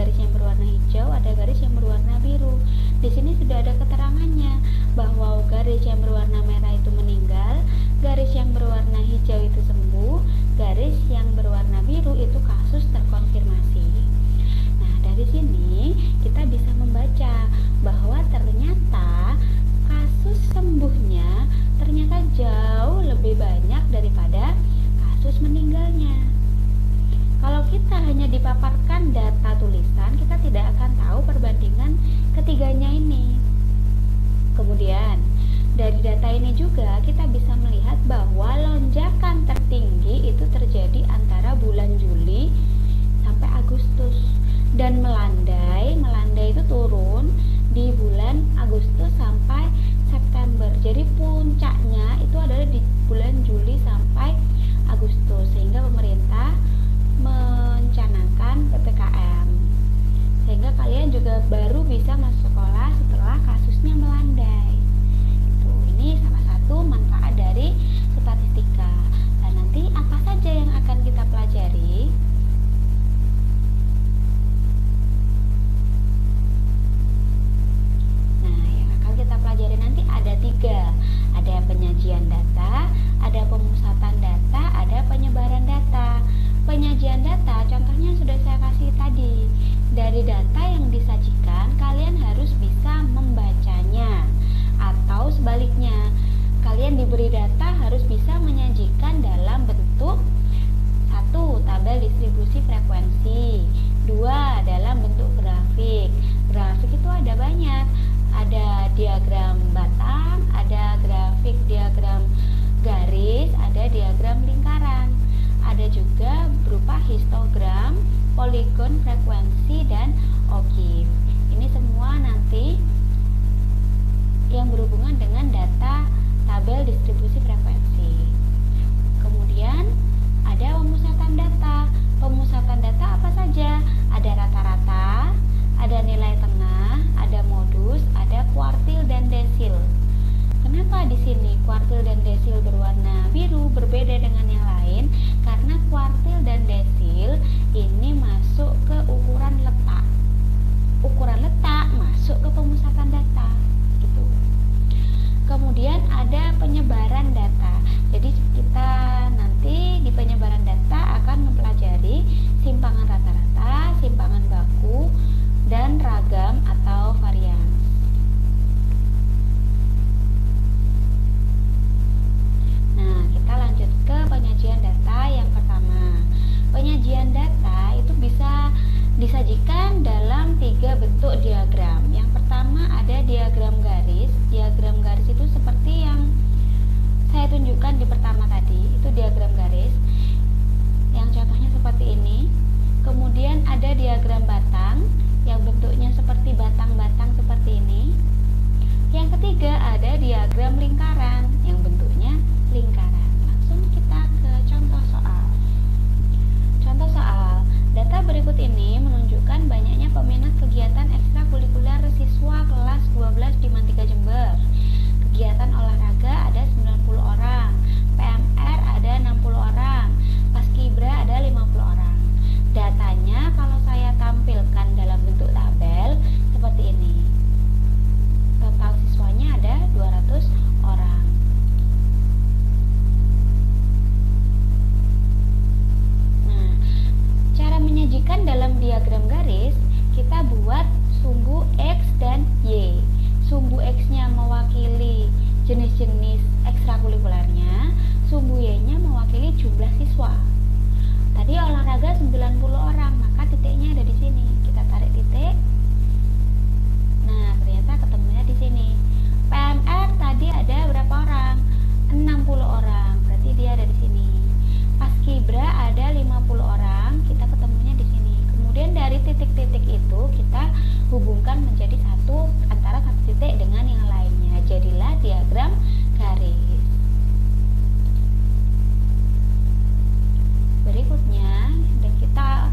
garis yang berwarna hijau, ada garis yang berwarna biru. Di sini sudah ada keterangannya bahwa garis yang berwarna merah itu meninggal, garis yang berwarna hijau itu sembuh, garis yang berwarna biru itu kasus terkonfirmasi. Nah, dari sini kita bisa membaca bahwa ternyata kasus sembuhnya ternyata jauh lebih banyak daripada kasus meninggalnya. Kalau kita hanya dipaparkan data tulisan, kita tidak akan tahu perbandingan ketiganya ini. Kemudian, dari data ini juga kita bisa melihat bahwa lonjakan tertinggi itu terjadi antara bulan Juli sampai Agustus, dan melandai itu turun di bulan Agustus sampai September. Jadi puncaknya itu adalah di bulan Juli sampai Agustus, sehingga pemerintah mencanangkan PPKM, sehingga kalian juga baru bisa masuk sekolah setelah kasusnya melandai. Ini salah satu manfaat dari statistika. Dan nanti apa saja yang akan kita pelajari? Nah, yang akan kita pelajari nanti ada 3. Ada penyajian data, ada pemusatan data, ada penyebaran data. Penyajian data, contohnya sudah saya kasih tadi. Dari data yang disajikan, kalian harus bisa membacanya. Atau sebaliknya, kalian diberi data harus bisa menyajikan dalam bentuk 1. Tabel distribusi frekuensi, 2. Dalam bentuk grafik. Grafik itu ada banyak, ada diagram batang, ada grafik diagram garis, ada diagram lingkaran, ada juga berupa histogram, poligon, frekuensi, dan OGIF. Ini semua nanti yang berhubungan dengan data tabel distribusi frekuensi. Kemudian ada pemusatan data. Pemusatan data apa saja? Ada rata-rata, ada nilai tengah, ada modus, ada kuartil dan desil. Kenapa di sini kuartil dan desil berwarna biru berbeda dengan yang lain? Karena kuartil dan desil ini masuk ke ukuran letak. Ukuran letak masuk ke pemusatan data. Gitu. Kemudian ada penyebaran data. Jadi kita nanti di penyebaran data akan mempelajari simpangan rata-rata, simpangan baku, dan ragam atau varians. Nah, kita lanjut ke penyajian data yang pertama. Penyajian data itu bisa disajikan dalam 3 bentuk diagram. Yang pertama ada diagram garis. Diagram garis itu seperti yang saya tunjukkan di pertama tadi, itu diagram garis. Yang contohnya seperti ini. Kemudian ada diagram batang yang bentuknya seperti batang-batang seperti ini. Yang ketiga ada diagram lingkaran yang bentuknya lingkaran. Langsung kita ke contoh soal. Contoh soal. Data berikut ini menunjukkan banyaknya peminat kegiatan ekstrakurikuler siswa kelas 12 di Mantika Jember. Kegiatan olahraga ada 90 orang, PMR ada 60 orang, Paskibra ada 50 orang. Datanya kalau saya tampilkan dalam bentuk tabel seperti ini. Total siswanya ada 200 orang. Nah, cara menyajikan dalam diagram garis, kita buat sumbu X dan Y. Sumbu X-nya mewakili jenis-jenis ekstrakurikulernya, sumbu Y-nya mewakili jumlah siswa. Tadi olahraga 90 orang, maka titiknya ada di sini. Kita tarik titik. Nah, ternyata ketemunya di sini. PMR tadi ada berapa orang? 60 orang, berarti dia ada di sini. Paskibra ada 50 orang, kita ketemunya di sini. Kemudian dari titik-titik itu kita hubungkan menjadi antara satu titik dengan yang lainnya. Jadilah diagram garis. Berikutnya, dan kita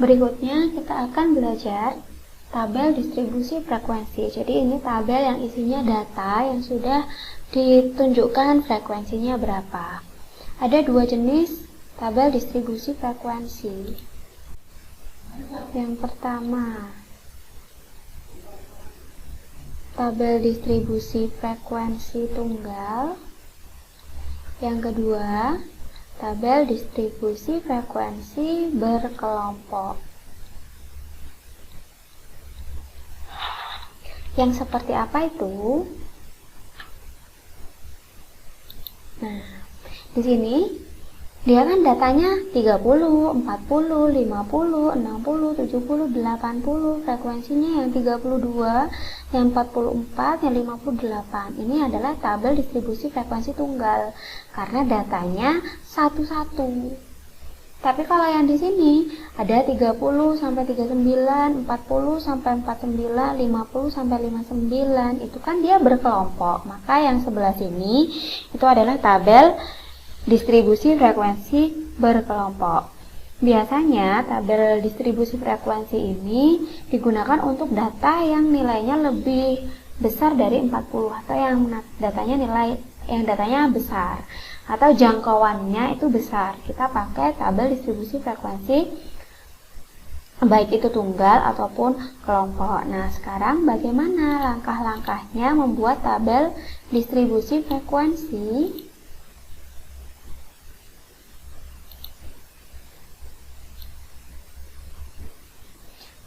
Berikutnya kita akan belajar tabel distribusi frekuensi. Jadi ini tabel yang isinya data yang sudah ditunjukkan frekuensinya berapa. Ada dua jenis tabel distribusi frekuensi. Yang pertama, tabel distribusi frekuensi tunggal. Yang kedua, tabel distribusi frekuensi berkelompok. Yang seperti apa itu? Nah, di sini dia kan datanya 30, 40, 50, 60, 70, 80. Frekuensinya yang 32, yang 44, yang 58. Ini adalah tabel distribusi frekuensi tunggal karena datanya satu-satu. Tapi kalau yang di sini ada 30 sampai 39, 40 sampai 49, 50 sampai 59, itu kan dia berkelompok. Maka yang sebelah sini itu adalah tabel distribusi frekuensi berkelompok. Biasanya tabel distribusi frekuensi ini digunakan untuk data yang nilainya lebih besar dari 40 atau yang datanya besar atau jangkauannya itu besar. Kita pakai tabel distribusi frekuensi baik itu tunggal ataupun kelompok. Nah, sekarang bagaimana langkah-langkahnya membuat tabel distribusi frekuensi?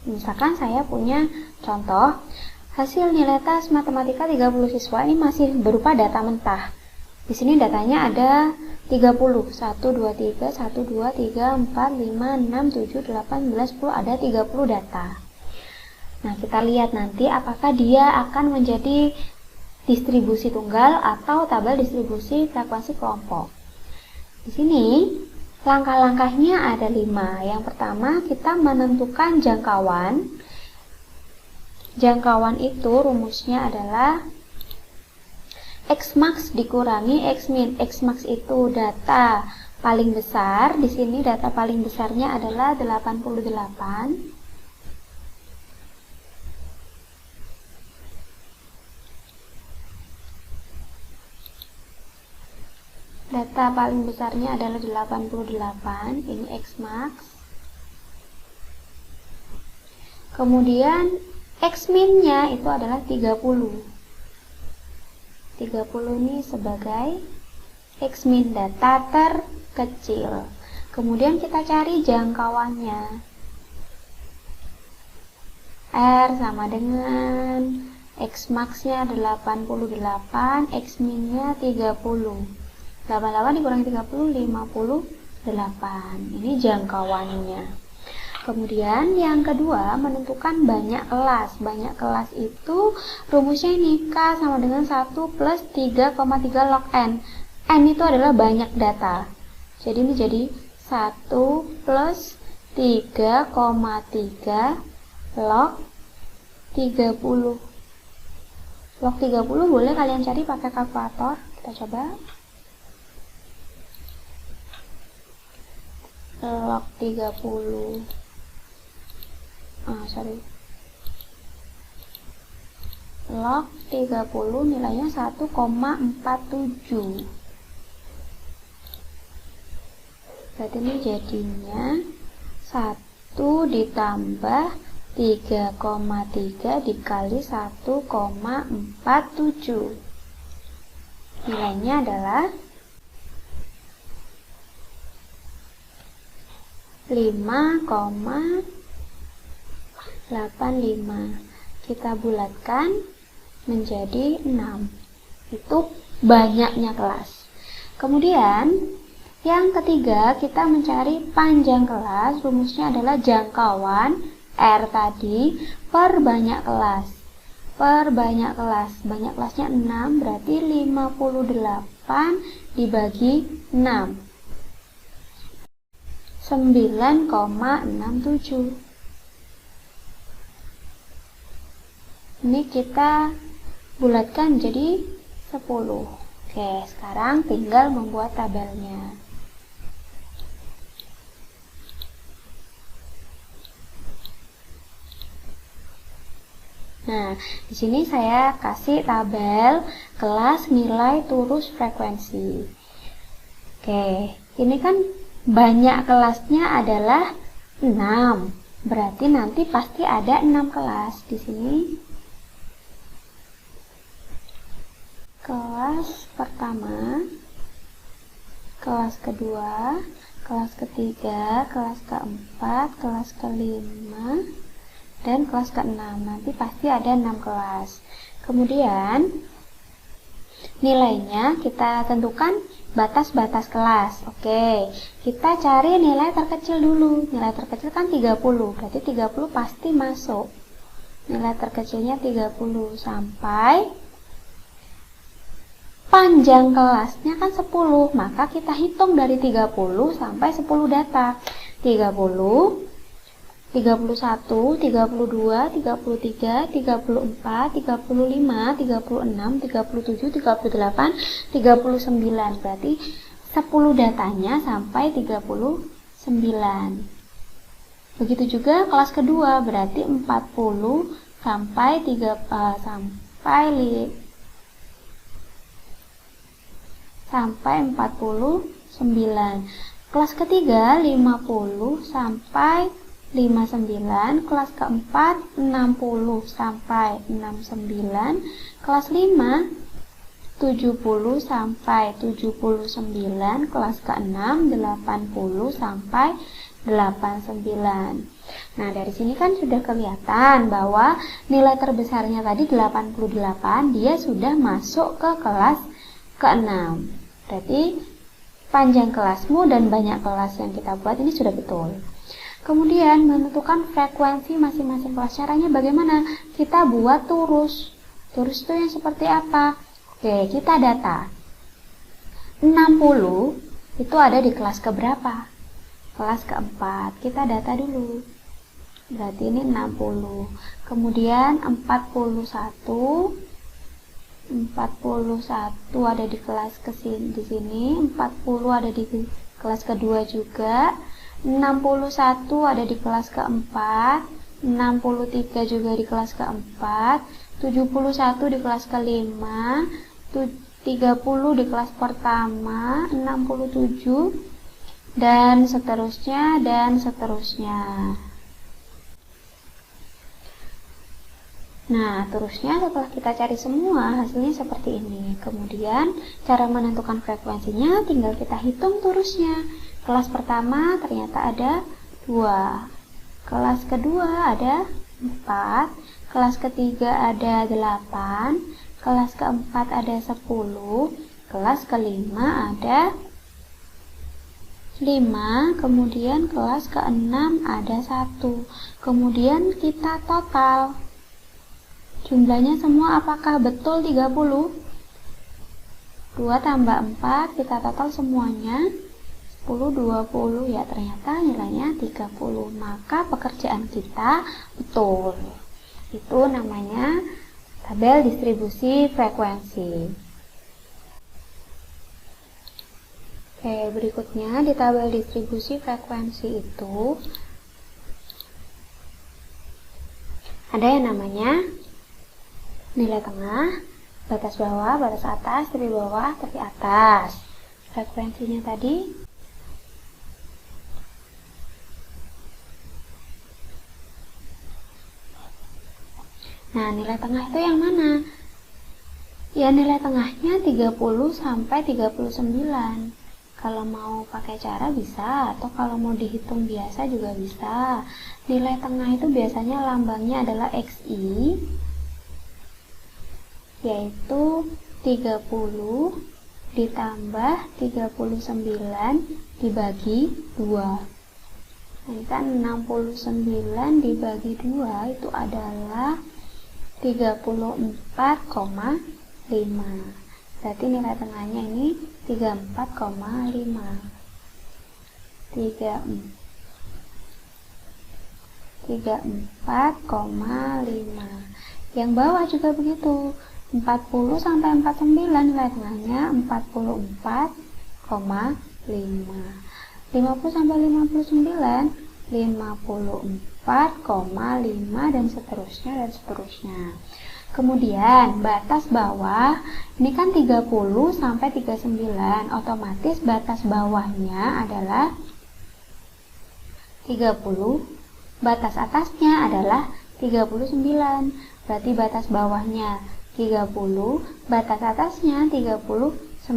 Misalkan saya punya contoh hasil nilai tes matematika 30 siswa, ini masih berupa data mentah. Di sini datanya ada 30, 1, 2, 3, 1, 2, 3, 4, 5, 6, 7, 8, 9, 10, ada 30 data. Nah, kita lihat nanti apakah dia akan menjadi distribusi tunggal atau tabel distribusi frekuensi kelompok. Di sini langkah-langkahnya ada 5. Yang pertama, kita menentukan jangkauan. Jangkauan itu rumusnya adalah X-max dikurangi X-min. X-max itu data paling besar. Di sini data paling besarnya adalah 88. Data paling besarnya adalah 88. Ini X-max. Kemudian X-min-nya itu adalah 30. 30 ini sebagai X-min, data terkecil. Kemudian kita cari jangkauannya. R sama dengan X-max-nya 88, X-min-nya 30. 88 dikurangi 30, 58. Ini jangkauannya. Kemudian yang kedua, menentukan banyak kelas. Banyak kelas itu rumusnya ini, K sama dengan 1 plus 3,3 log N. N itu adalah banyak data. Jadi ini jadi 1 plus 3,3 log 30. Log 30 boleh kalian cari pakai kalkulator. Kita coba. Log 30. Log 30 nilainya 1,47. Berarti ini jadinya 1 ditambah 3,3 dikali 1,47. Nilainya adalah 5,85. Kita bulatkan menjadi 6. Itu banyaknya kelas. Kemudian yang ketiga, kita mencari panjang kelas. Rumusnya adalah jangkauan R tadi per banyak kelas. Per banyak kelas. Banyak kelasnya 6, berarti 58 dibagi 6. 9,67. Ini kita bulatkan jadi 10. Oke, sekarang tinggal membuat tabelnya. Nah, di sini saya kasih tabel kelas nilai turus frekuensi. Oke, ini kan banyak kelasnya adalah 6. Berarti nanti pasti ada 6 kelas di sini. Kelas pertama, kelas kedua, kelas ketiga, kelas keempat, kelas kelima, dan kelas keenam. Nanti pasti ada 6 kelas. Kemudian nilainya kita tentukan batas-batas kelas. Oke, kita cari nilai terkecil dulu. Nilai terkecil kan 30, berarti 30 pasti masuk. Nilai terkecilnya 30 sampai panjang kelasnya kan 10, maka kita hitung dari 30 sampai 10 data. 30, 31, 32, 33, 34, 35, 36, 37, 38, 39. Berarti 10 datanya sampai 39. Begitu juga kelas kedua, berarti 40 sampai 49. Kelas ketiga 50 sampai 59, kelas keempat 60 sampai 69, kelas 5 70 sampai 79, kelas ke-6 80 sampai 89. Nah, dari sini kan sudah kelihatan bahwa nilai terbesarnya tadi 88, dia sudah masuk ke kelas ke-6. Berarti panjang kelasmu dan banyak kelas yang kita buat ini sudah betul. Kemudian menentukan frekuensi masing-masing kelas. Caranya bagaimana? Kita buat turus. Turus itu yang seperti apa? Oke, kita data. 60 itu ada di kelas keberapa? Kelas keempat. Kita data dulu. Berarti ini 60. Kemudian 41 ada di kelas di sini, 40 ada di kelas kedua juga, 61 ada di kelas keempat, 63 juga di kelas keempat, 71 di kelas kelima, 30 di kelas pertama, 67 dan seterusnya dan seterusnya. Nah, terusnya setelah kita cari semua, hasilnya seperti ini. Kemudian, cara menentukan frekuensinya tinggal kita hitung turusnya. Kelas pertama ternyata ada 2. Kelas kedua ada 4. Kelas ketiga ada 8. Kelas keempat ada 10. Kelas kelima ada 5. Kemudian kelas ke-6 ada 1. Kemudian kita total. Jumlahnya semua apakah betul 30? 2 tambah 4, kita total semuanya 10, 20, ya ternyata nilainya 30. Maka pekerjaan kita betul. Itu namanya tabel distribusi frekuensi. Oke, berikutnya di tabel distribusi frekuensi itu ada yang namanya nilai tengah, batas bawah, batas atas, tepi bawah, tepi atas. Frekuensinya tadi nah, nilai tengah itu yang mana? Ya, nilai tengahnya 30 sampai 39. Kalau mau pakai cara bisa, atau kalau mau dihitung biasa juga bisa. Nilai tengah itu biasanya lambangnya adalah XI, yaitu 30 ditambah 39 dibagi 2. Ini kan 69 dibagi 2 itu adalah 34,5. Berarti nilai tengahnya ini 34,5. 34,5. Yang bawah juga begitu. 40 sampai 49 nilai tengahnya 44,5. 50 sampai 59 54,5. 4,5 dan seterusnya. Kemudian batas bawah ini kan 30 sampai 39, otomatis batas bawahnya adalah 30, batas atasnya adalah 39. Berarti batas bawahnya 30, batas atasnya 39.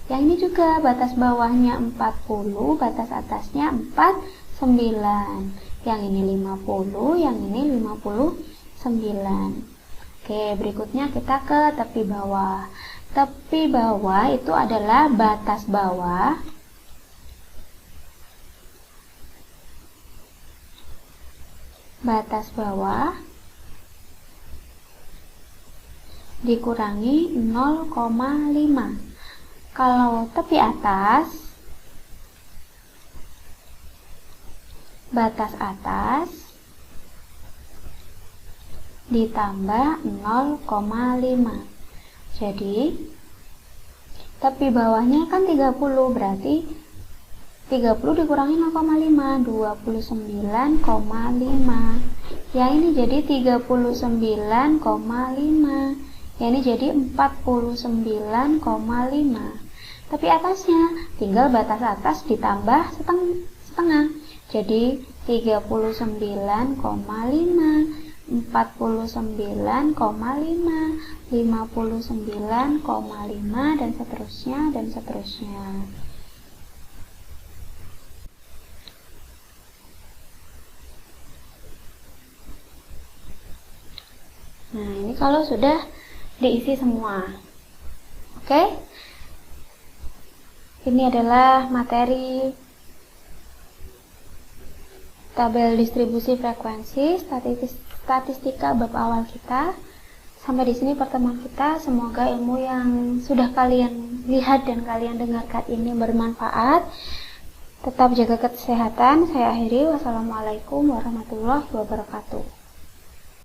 Yang ini juga batas bawahnya 40, batas atasnya 49. Yang ini 50, yang ini 59. Oke, berikutnya kita ke tepi bawah. Tepi bawah itu adalah batas bawah dikurangi 0,5. Kalau tepi atas, batas atas ditambah 0,5. Jadi tepi bawahnya kan 30, berarti 30 dikurangi 0,5, 29,5. Yang ini jadi 39,5. Yang ini jadi 49,5. Tapi atasnya tinggal batas atas ditambah setengah. Jadi 39,5, 49,5, 59,5 dan seterusnya. Nah, ini kalau sudah diisi semua. Oke? Ini adalah materi tabel distribusi frekuensi statistika bab awal kita. Sampai di sini pertemuan kita. Semoga ilmu yang sudah kalian lihat dan kalian dengarkan ini bermanfaat. Tetap jaga kesehatan. Saya akhiri. Wassalamualaikum warahmatullahi wabarakatuh.